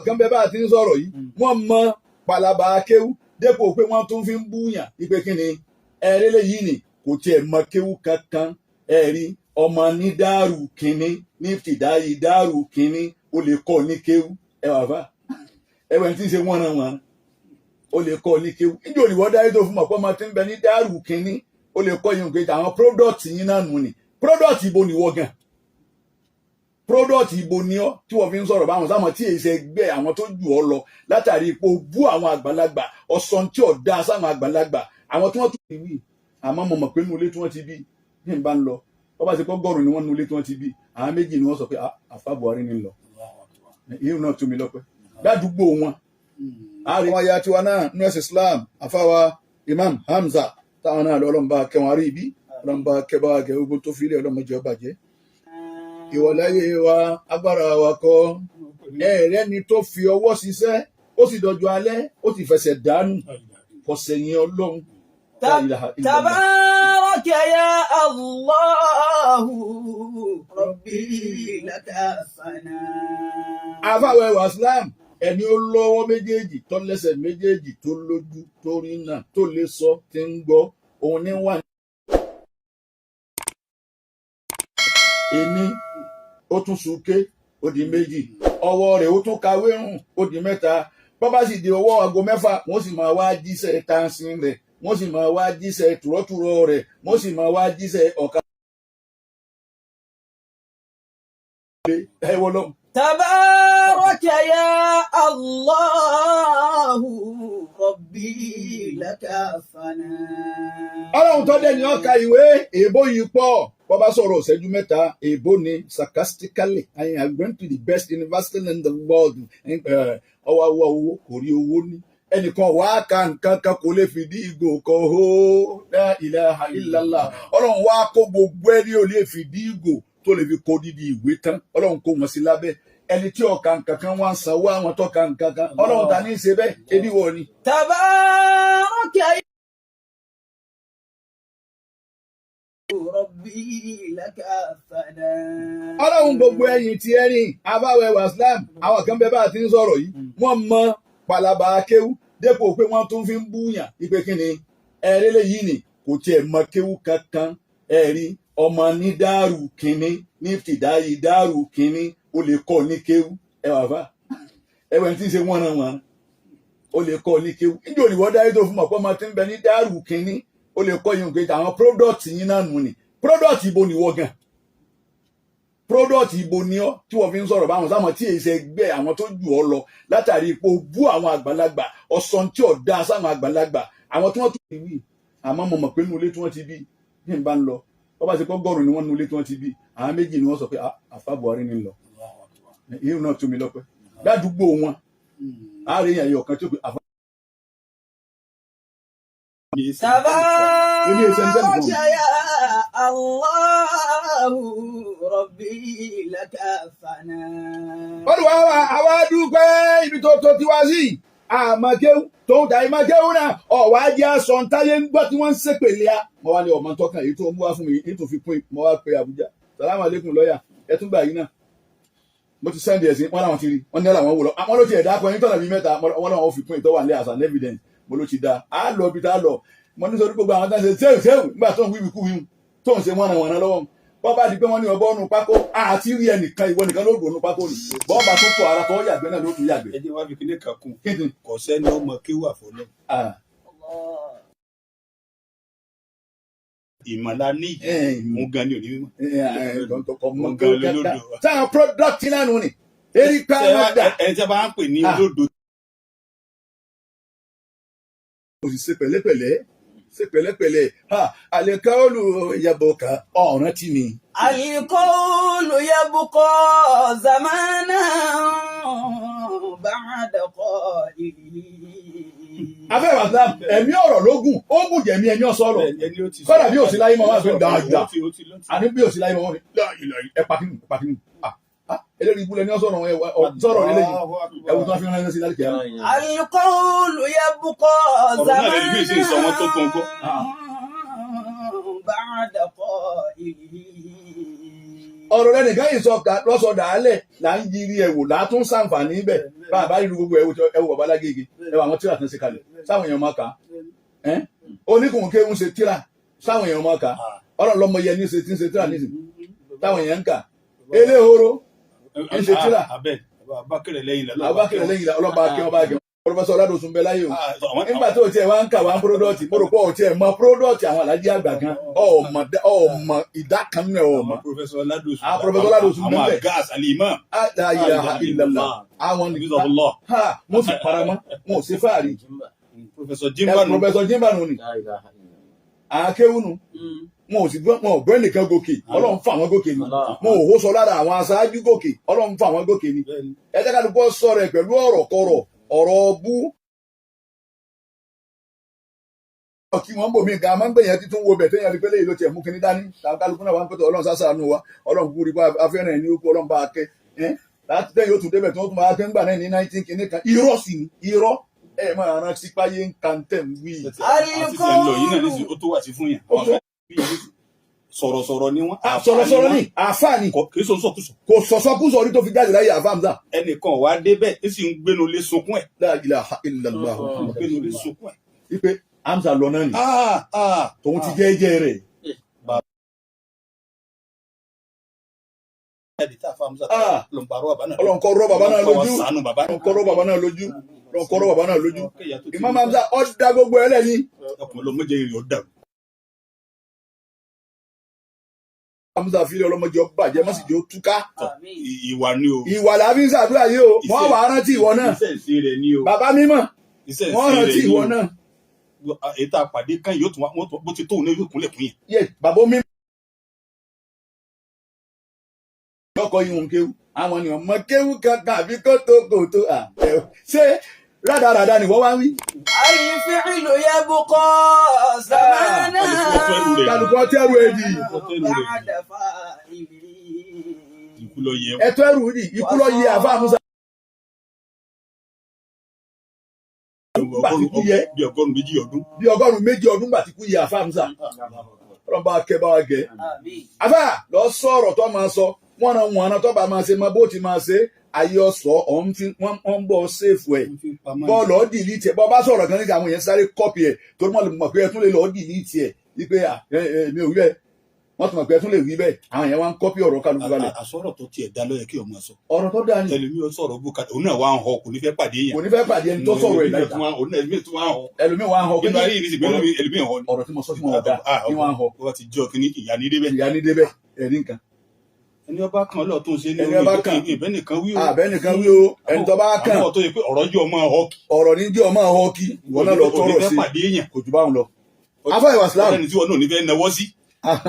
kan bẹ́ẹ̀ bá ti ń sọ̀rọ̀ yìí wọ́n mọ palaba kéwú dépò pé wọ́n tún fi ń búyàn ipe kí ni ẹ̀rẹ́lẹ̀ yìí ni kò tiẹ̀ mọ kéwú kankan ẹ̀rí ọmọ ní dáàrú kínní ní fìdáyì dáàrú kínní ó lè kọ́ ní kéwú ẹ wà fà ẹwẹ̀ tí ń ṣe wọ́nranwọ̀n ó lè kọ́ ní kéwú níjẹ́ òníwọ́ dáyé tó fún mọ̀ pé ọmọ tí ń bẹ ní dáàrú kínní ó lè kọ́ yín pé àwọn product yín náà nù ni product ibo ni wọ́n gan product ibo ni ọ́ tí wọ́n fi ń sọ̀rọ̀ báwọn sáwọn tí èyí ṣe gbẹ àwọn tó jù ọ́ lọ látàrí ipò bú àwọn àgbàlagbà ọ̀sán tí ò dáa sáwọn àgbàlagbà àwọn tí wọ́n tún ti wí àmọ́ mo mọ̀ pé inú ilé tí wọ́n ti bí ní ìbá ń lọ wọ́n bá ṣe pọ́ gọ́rùn ni wọ́n nu ilé tí wọ́n ti bí àwọn méjì ni wọ́n sọ pé àfa Buhari ni lọ ìyẹn náà tún mi lọ́pẹ́ ládùúgbò wọn. àwọn aya tiwa náà ní ẹ̀sìn Islam àfáwa Imam Hamza táwọn náà lọ́lọ́mùbá kẹwọn rí ibi ọlọ́mùbá kẹbà gẹ ogun tó fi ilé ọlọ́mọdé ọba jẹ́ ìwọ̀láyé wa agbára wa kọ́ ẹ̀rẹ́ni tó fi ọwọ́ ṣiṣẹ́ ó sì dọ̀jọ́ alẹ́ ó ti fẹsẹ̀ dànù kọ̀sẹ̀yìn Ọlọ́run. تبارك يا الله ربي لك ثناء. àfàwẹ̀ wa Islam ẹni ó lọ́wọ́ méjèèjì tó lẹ́sẹ̀ méjèèjì tó lójú tó rí náà tó lè sọ tí ń gbọ́ òun ní wà. ẹni ó tún súnké ó di méjì ọwọ́ rẹ̀ ó tún kàwé rùn ó di mẹ́ta bọ́bá sì di ọwọ́ aago mẹ́fà wọ́n sì máa wá jíṣẹ́ tansin rẹ̀ wọ́n sì máa wá jíṣẹ́ tùrọ́tùrọ́ rẹ̀ wọ́n sì máa wá jíṣẹ́ ọ̀ka. تبارك يا الله ربي لك ثناء. ọlọ́run tó dé ní ọkà ìwé èèbó yìí pọ̀ bọ́ bá sọ̀rọ̀ ìṣẹ́jú mẹ́ta èèbó ni sarcastically I am going to the best university in the world ọwọ́ owó kò rí owó ní ẹnìkan wá ka nǹkan kan kò lè fìdí ìgò kan hó la ilaha illallah ọlọ́run wá kó gbogbo ẹni ò lè fìdí ìgò tó lè fi kó dídí ìwé tán ọlọ́run kó wọn sí lábẹ́ ẹni tí ọ̀ka nǹkan kan wá ń sanwó àwọn tó ka nǹkan kan ọlọ́run ta ní í ṣe bẹ́ẹ̀ ebi wọ ni. تبارك ربي لك ثناء. ọlọ́run gbogbo ẹ̀yìn tí ẹ ní abáwẹ̀ waslam àwọn kan bẹ́ẹ̀ bá ti ń sọ̀rọ̀ yìí wọ́n mọ palaba kéwú dépò pé wọ́n tún fi ń búyàn ipe kí ni ẹ̀rẹ́lẹ̀ yìí ni kò tiẹ̀ mọ kéwú kankan ẹ̀rí ọmọ ní dáàrú kínní ní fìdáyì dáàrú kínní ó lè kọ́ ní kéwú ẹ wà fà ẹwẹ̀ tí ń ṣe wọ́nranwọ̀n ó lè kọ́ ní kéwú níjẹ́ òníwọ́ dáyé tó fún mọ̀ pé ọmọ tí ń bẹ ní dáàrú kínní ó lè kọ́ yín pé àwọn product yín náà nù ni product ibo ni wọ́n gan product ibo ni ọ́ tí wọ́n fi ń sọ̀rọ̀ báwọn sáwọn tí èyí ṣe gbẹ àwọn tó jù ọ́ lọ látàrí ipò bú àwọn àgbàlagbà ọ̀sán tí ò dáa sáwọn àgbàlagbà àwọn tí wọ́n tún ti wí àmọ́ mo mọ̀ pé inú ilé tí wọ́n ti bí ní ìbá ń lọ wọ́n bá ṣe pọ́ gọ́rùn ni wọ́n nu ilé tí wọ́n ti bí àwọn méjì ni wọ́n sọ pé àfa Buhari ni lọ ìyẹn náà tún mi lọ́pẹ́ ládùúgbò wọn àárín ẹ̀yọ̀ kan tí ó pe àfa. تبارك يا الله ربي لك ثناء. olùwà wa àwa dúpẹ́ ibi tó ti wá sí àmọ́kéwù tó ń ta ìmọ̀kéwù náà ọ̀wá jẹ́ aṣọ ntáyé ń gbọ́ tí wọ́n ń ṣépèlé a mo wá ní ọmọ tọ́kàn èyí tó mú wá fún mi èyí tó fi pín mo wá pe Àbújá salamu aleykum lọ́ọ̀yà ẹ tún gbà yín náà mo ti sẹ́ndì ẹ̀sìn wọn làwọn ti rí wọn ní làwọn wò lọ àwọn ló ti ẹ̀dá akọ ẹni tọ́nà bíi mẹ́ta wọn làwọn fi pín ìtọ́wà ní as an evidence mo ló ti da á lọ bí tá a lọ mo ní sọdún gbogbo àwọn tá a ṣe sẹ́wù nígbà tó ń wíwí kú wíwú tó ń ṣe wọ́n lọ́wọ́ bọ́ bá di pé wọ́n ní ọbọ̀ ọ̀nù pákó àti rí ẹnìkan ìwọ nìkan ló dùn ọ̀nù pákó ni bọ́ bá tó tó ara tó yàgbẹ́ náà ló tún yàgbẹ́. ẹ jẹ́ wá fi kíní kan kún kò sẹ́ni ọmọ kéwà fọlọ́. ìmọ̀lá ní mú gan ni òní mímọ́. mú gan lólódò. sáà product náà nù ni eri ká ló dà. ẹ jẹ́ bá ń pè ní olódò. kò sì ṣe pẹ̀lẹ́pẹ̀lẹ́ ṣe pẹ̀lẹ́pẹ̀lẹ́ àlèkọ́ọ̀lù yabọ̀ká ọ̀ràn tí ni. القول يبقى زمانا بعد قائله. afẹ́ wàsá ẹ̀mí ọ̀rọ̀ lógún ó gùn jẹ̀mí ẹni ọ̀sọ́rọ̀ kọ́dà bí òsì láyé mọ́ wọn fẹ́ dáadáa àní bí òsì láyé mọ́ wọn ẹ pàkínú eléyìí ibùdó ẹni ọ̀sọ́rọ̀ sọ̀rọ̀ eléyìí ẹ̀wù tó wọ́n fi ránṣẹ́ sí lálẹ́ kẹ́yà. القول يبقى زمانا بعد قائله. ọ̀rọ̀ rẹ nìkan yìí lọ́sọ̀ dàálẹ̀ là ń yiri ẹ̀wò là á tún sàǹfààní bẹ̀ bá a bá rí gbogbo ẹ̀wò bàbá Lágége ẹ̀wò àwọn tíra tó ń ṣe kalẹ̀ sáwọn èèyàn máa kà á oníkùn kéwù ṣe tíra sáwọn èèyàn máa kà á ọlọ́run lọ́mọ yẹn ní ṣe tí ń ṣe tíra nísìn táwọn èèyàn ń kà eléhoro ń ṣe tíra abákẹ́rẹ́ lẹ́yìn ọlọ́ba akẹ́ ọba akẹ́ Professor Oladosun bẹ láyé o nígbà tó tiẹ̀ wá ń kà wá ń pródọ́ọ̀tì mo rò pé ọ̀ tiẹ̀ mọ pródọ́ọ̀tì àwọn alájí àgbà kan ọmọ ìdá kan nínú ẹ̀ ọmọ. Professor Oladosun bẹ́ẹ̀ àwọn gas alimam. àwọn mo sì paramọ́ mo ò sí fáàrí. Professor Jimbanu ni àákéwùnú mo ò sì gbọ́ nìkan gòkè Ọlọ́run fún àwọn gòkè ni mo ò hó sọ lára àwọn aṣáájú gòkè Ọlọ́run fún àwọn gòkè ni ẹ jẹ́ ká ló bọ́ sọ̀rọ̀ ẹ̀ pẹ̀lú ọ̀rọ̀ kọ̀rọ̀ ọ̀rọ̀ bú kí wọ́n bò mí gan máa ń gbẹ̀yìn títún wo bẹ̀ téèyàn fi pé léyìí ló tiẹ̀ mú kíní dání kálukú náà wà ń pẹ́tọ̀ Ọlọ́run sásàánú wa Ọlọ́run kúrú ipá afẹ́ràn ẹ̀ ní okú Ọlọ́run bá a kẹ́ láti tẹ́yìn ó tún débẹ̀ tí wọ́n tún máa kẹ́ ń gbà náà ní 19 kìíní kan irọ́ sì ni irọ́ ẹ̀ máa rán sípáyé ń kan tẹ̀ ń wí. Sọ̀rọ̀sọ̀rọ̀ ni wọ́n. Sọ̀rọ̀sọ̀rọ̀ ni àáfàá ni. Kì í sọ̀sọ̀kùsọ̀. Kò sọ̀sọ̀kùsọ̀ orí tó fi jáde láyé àáfàá Hamza. Ẹnìkan wá débẹ̀ ó sì ń gbénu lé sunkún ẹ̀. La ilaha illallah. Gbénu lé sunkún ẹ̀. Ipe Hamza lọ náà ni. Tòun ti jẹ́jẹ́ rẹ̀. Ọlọ́run kọ́ rọ́ bàbá náà lójú. Imam Hamza ọ̀ dá gbogbo ẹ̀ lẹ́yìn. Ọkùnrin ló méje rẹ̀ ó dàrú. Hamza fi ọlọmọdé ọba jẹ mọ sì jẹ ó túká. Ìwà ni o. Ìwà làbí ń ṣàdúrà yìí o wọn wà á rántí ìwọ náà. Ìṣẹ̀ṣe rẹ̀ ni o. Bàbá mímọ́ wọn rántí ìwọ náà. Ètò àpàdé kan yóò tún bó ti tóun ní yóò kúnlẹ̀ fún yẹn. Yé bàbá mímọ́. Lọkọ ìhùn kéwù àwọn ènìyàn mọ kéwù kankan àbí kótókòtó ṣé rádaràda ni wọ́n wá wí. Al-fi'lu yabqa zamana. Kálukọ́ tẹ́rù èdì. Ẹ̀tọ́ ẹrù ni ikú lọ yẹ àfa Musa. Bí ọgọ́rùn-ún méjì ọdún. Bí ọgọ́rùn-ún méjì ọdún gbà tí kú yẹ àfa Musa. Ọlọ́run bá kẹ́ bá wa gẹ̀. Àfà lọ sọ̀rọ̀ tó máa sọ wọ́n ran wọn tó bá máa ṣe máa bó ti máa ṣe ayé ọ̀sọ́ wọ́n ń bọ̀ ṣèfù ẹ̀ bọ́ọ̀lù ọ́ dìlítì ẹ̀ bọ́ bá sọ̀rọ̀ kan nígbà àwọn èèyàn sáré kọ́pì ẹ̀ torí wọ́n lè mọ̀ pé ẹ tún lè lọ́ọ́ dìlítì ẹ̀ wípé mi ò rí bẹ́ẹ̀ wọ́n tún mọ̀ pé ẹ tún lè rí bẹ́ẹ̀ àwọn èèyàn wá ń kọ́pì ọ̀rọ̀ kálukú balẹ̀. Àsọ̀rọ̀ tó tiẹ̀ dá lọ́yẹ̀ kí ọmọ sọ. Ọ̀rọ̀ tó dáa ni. Ẹlòmí ó sọ̀rọ̀ bó kàtà òun náà wá ń họ kò ní fẹ́ pàdé yẹn. Kò ní fẹ́ pàdé ẹni tó sọ̀rọ̀ ẹ̀ láìka. Ẹlòmí wá ń họ. Ọ̀rọ̀ tí mo sọ fún wọn ọ̀dà ni wọ́n ń họ. Wọ́n ti jọ kí ìyá ní débẹ̀. Ìyá ní débẹ̀ ẹ̀rí nǹkan. Ẹni ọba kan lọ tó ń ṣe ní orí ìbẹ́nìkan wí o. Àbẹ́nìkan wí o ẹni tó bá kàn. Àwọn tó yẹ pé ọ̀rọ̀ jẹ́ ọmọ họ́ọ̀kì. Ọ̀rọ̀ ní jẹ́ ọmọ họ́ọ̀kì ìwọ náà lọ tọrọ sí kò jù báwọn lọ. Afọ ìwà Islam. Ẹni tí wọn náà ní fẹ́ náwó sí.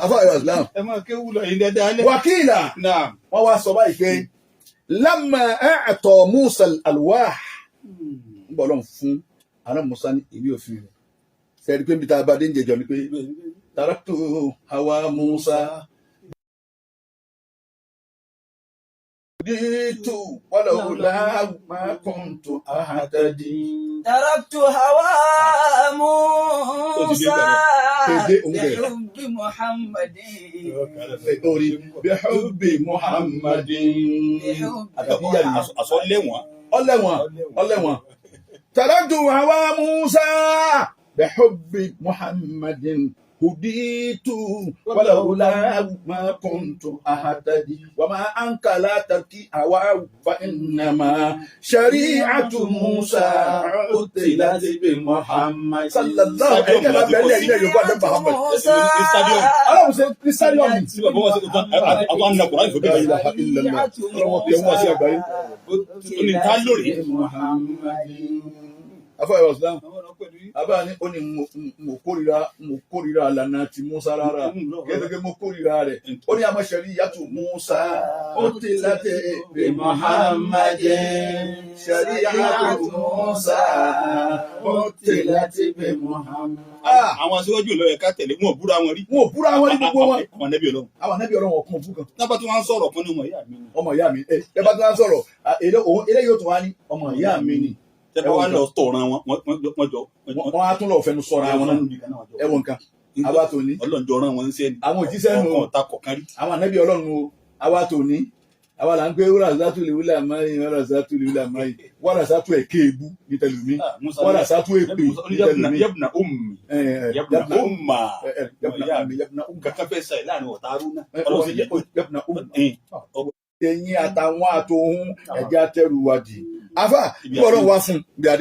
Afọ ìwà Islam. Ẹ máa kéwú lọ yìí dáadáa lẹ. Wàkìlà wọ́n wá sọ báyìí pé lamma a'ta Musa al-alwah ń bọ̀ lọ́n fún àná Musa ní ìwé òfin rẹ̀. Sẹ́ẹ̀dì pé níbi tá a bá dé ń jẹjọ ni pé taraktu hawa Musa. جئت ولولا ما كنت أهتدي تركت هوى موسى بحب محمد بحب محمد ọlẹ́wọ̀n تركت هوى موسى بحب محمد هديت ولولا ما كنت أهتدي وما أنك لا تركي هواه فإنما شريعة موسى أتلت بمحمد صلى الله عليه وسلم. Afọwọ́ Islam. Abá ní ó ní mo kórìíra àlànà ti Musa rárá. Gẹ́gẹ́ mo kórìíra rẹ̀. Ó ní àmọ́ ṣẹ̀ríyàtù Musa. Ó ti láti bí Muhammadin. Ṣẹ̀ríyàtù Musa. Ó ti láti bí Muhammadin. Àwọn aṣíwájú ìlọ ẹ̀ka tẹ̀lé wọn ò búra wọn rí. Wọn ò búra wọn rí gbogbo wọn. Àwọn ànábì Ọlọ́run. Àwọn ànábì Ọlọ́run ọkùnrin òbú kan. Lábàá tí wọ́n ń sọ̀rọ̀ kan ní ọmọ ìyá mi. Ọmọ ìyá mi. Ẹ bá tí wọ́n ń sọ̀rọ̀ eléyìí ó tún wá ní ọmọ ìyá mi ni. Tẹ́lẹ̀ wá lọ tọ̀ràn wọn jọ. Wọ́n á tún lọ fẹnu sọ̀rọ̀ àwọn náà. Ẹ̀wọ̀n nǹkan. Abá tó ní. Ọlọ́run jọ rán wọn ń sẹ́ni. Àwọn òjíṣẹ́ nù. Ọkàn ọ̀tá kọ̀ọ̀kan rí. Àwọn ànábì Ọlọ́run o. àwa tò ní àwa là ń gbé wúrà sátú lè wúlà máyì wúrà sátú lè wúlà máyì wúrà sátú ẹ̀kẹ́ ebú ní tẹlumi wúrà sátú èpè ní tẹlumi. yabna ummi yabna umma kankan fẹ́ sẹ́yìn láàrin ọ̀tá arúnà ọlọ́run sì yẹ yabna umma. ẹ̀yin àtàwọn àtòhún ẹ̀jẹ̀ àtẹrù wádìí afa bí ọlọ́run wá fún bí adé.